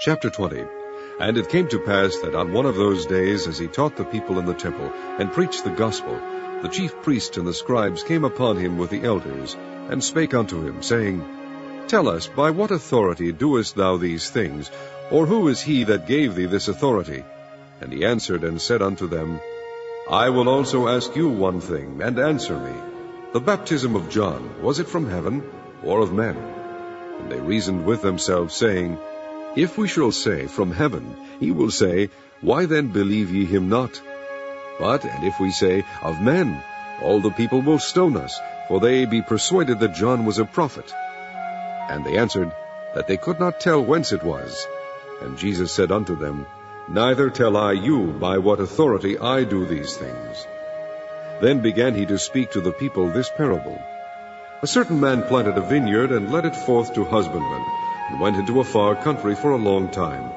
Chapter 20. And it came to pass that on one of those days, as he taught the people in the temple, and preached the gospel, the chief priests and the scribes came upon him with the elders, and spake unto him, saying, Tell us, by what authority doest thou these things? Or who is he that gave thee this authority? And he answered and said unto them, I will also ask you one thing, and answer me. The baptism of John, was it from heaven, or of men? And they reasoned with themselves, saying, If we shall say, From heaven, he will say, Why then believe ye him not? And if we say, Of men, all the people will stone us, for they be persuaded that John was a prophet. And they answered, that they could not tell whence it was. And Jesus said unto them, Neither tell I you by what authority I do these things. Then began he to speak to the people this parable. A certain man planted a vineyard, and led it forth to husbandmen, and went into a far country for a long time.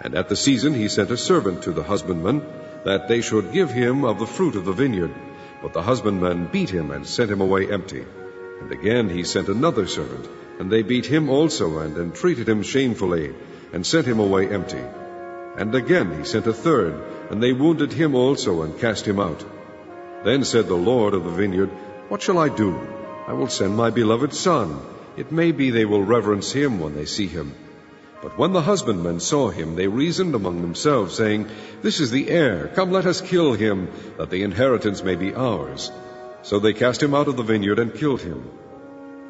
And at the season he sent a servant to the husbandmen, that they should give him of the fruit of the vineyard. But the husbandmen beat him, and sent him away empty. And again he sent another servant, and they beat him also, and entreated him shamefully, and sent him away empty. And again he sent a third, and they wounded him also, and cast him out. Then said the Lord of the vineyard, What shall I do? I will send my beloved son. It may be they will reverence him when they see him. But when the husbandmen saw him, they reasoned among themselves, saying, This is the heir. Come, let us kill him, that the inheritance may be ours. So they cast him out of the vineyard, and killed him.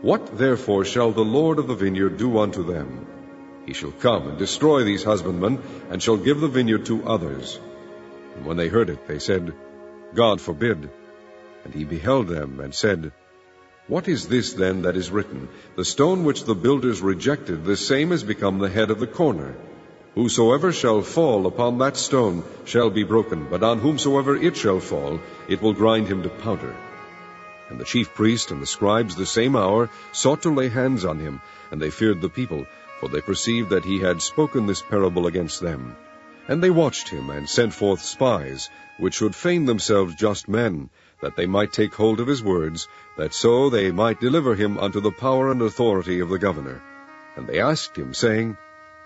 What therefore shall the Lord of the vineyard do unto them? He shall come and destroy these husbandmen, and shall give the vineyard to others. And when they heard it, they said, God forbid. And he beheld them, and said, What is this then that is written? The stone which the builders rejected, the same is become the head of the corner. Whosoever shall fall upon that stone shall be broken, but on whomsoever it shall fall, it will grind him to powder. And the chief priest and the scribes the same hour sought to lay hands on him, and they feared the people, for they perceived that he had spoken this parable against them. And they watched him, and sent forth spies, which should feign themselves just men, that they might take hold of his words, that so they might deliver him unto the power and authority of the governor. And they asked him, saying,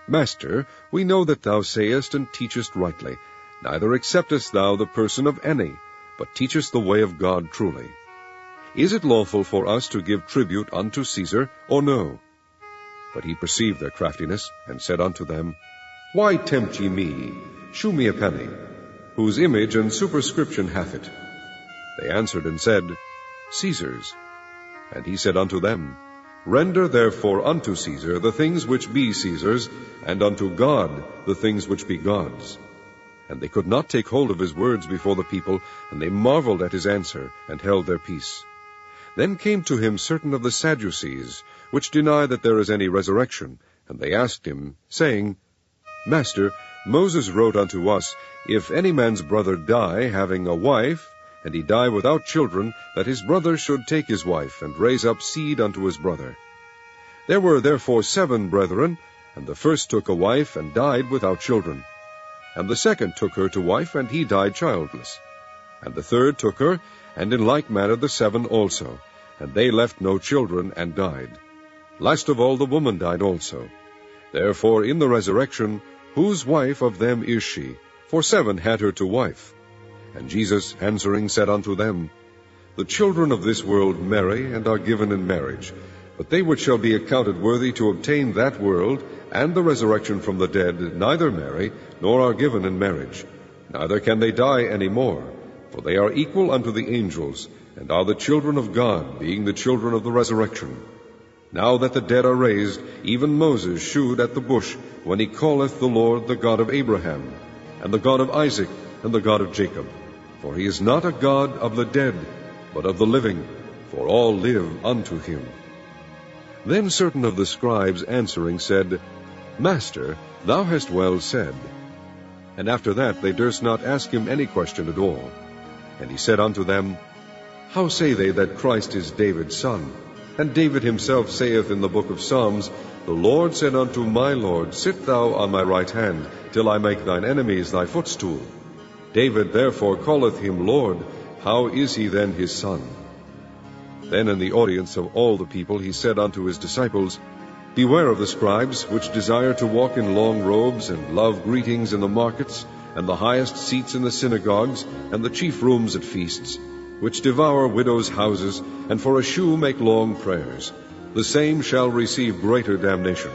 Master, we know that thou sayest and teachest rightly, neither acceptest thou the person of any, but teachest the way of God truly. Is it lawful for us to give tribute unto Caesar, or no? But he perceived their craftiness, and said unto them, Why tempt ye me? Shew me a penny. Whose image and superscription hath it? They answered and said, Caesar's. And he said unto them, Render therefore unto Caesar the things which be Caesar's, and unto God the things which be God's. And they could not take hold of his words before the people, and they marveled at his answer, and held their peace. Then came to him certain of the Sadducees, which deny that there is any resurrection, and they asked him, saying, Master, Moses wrote unto us, If any man's brother die, having a wife, and he die without children, that his brother should take his wife, and raise up seed unto his brother. There were therefore 7 brethren, and the first took a wife, and died without children. And the second took her to wife, and he died childless. And the third took her, and in like manner the 7 also, and they left no children, and died. Last of all the woman died also. Therefore in the resurrection, whose wife of them is she? For 7 had her to wife. And Jesus answering said unto them, The children of this world marry, and are given in marriage. But they which shall be accounted worthy to obtain that world, and the resurrection from the dead, neither marry, nor are given in marriage. Neither can they die any more, for they are equal unto the angels, and are the children of God, being the children of the resurrection. Now that the dead are raised, even Moses shewed at the bush, when he calleth the Lord the God of Abraham, and the God of Isaac, and the God of Jacob. For he is not a God of the dead, but of the living, for all live unto him. Then certain of the scribes answering said, Master, thou hast well said. And after that they durst not ask him any question at all. And he said unto them, How say they that Christ is David's son? And David himself saith in the book of Psalms, The Lord said unto my Lord, Sit thou on my right hand, till I make thine enemies thy footstool. David therefore calleth him Lord. How is he then his son? Then in the audience of all the people he said unto his disciples, Beware of the scribes, which desire to walk in long robes, and love greetings in the markets, and the highest seats in the synagogues, and the chief rooms at feasts, which devour widows' houses, and for a shew make long prayers. The same shall receive greater damnation.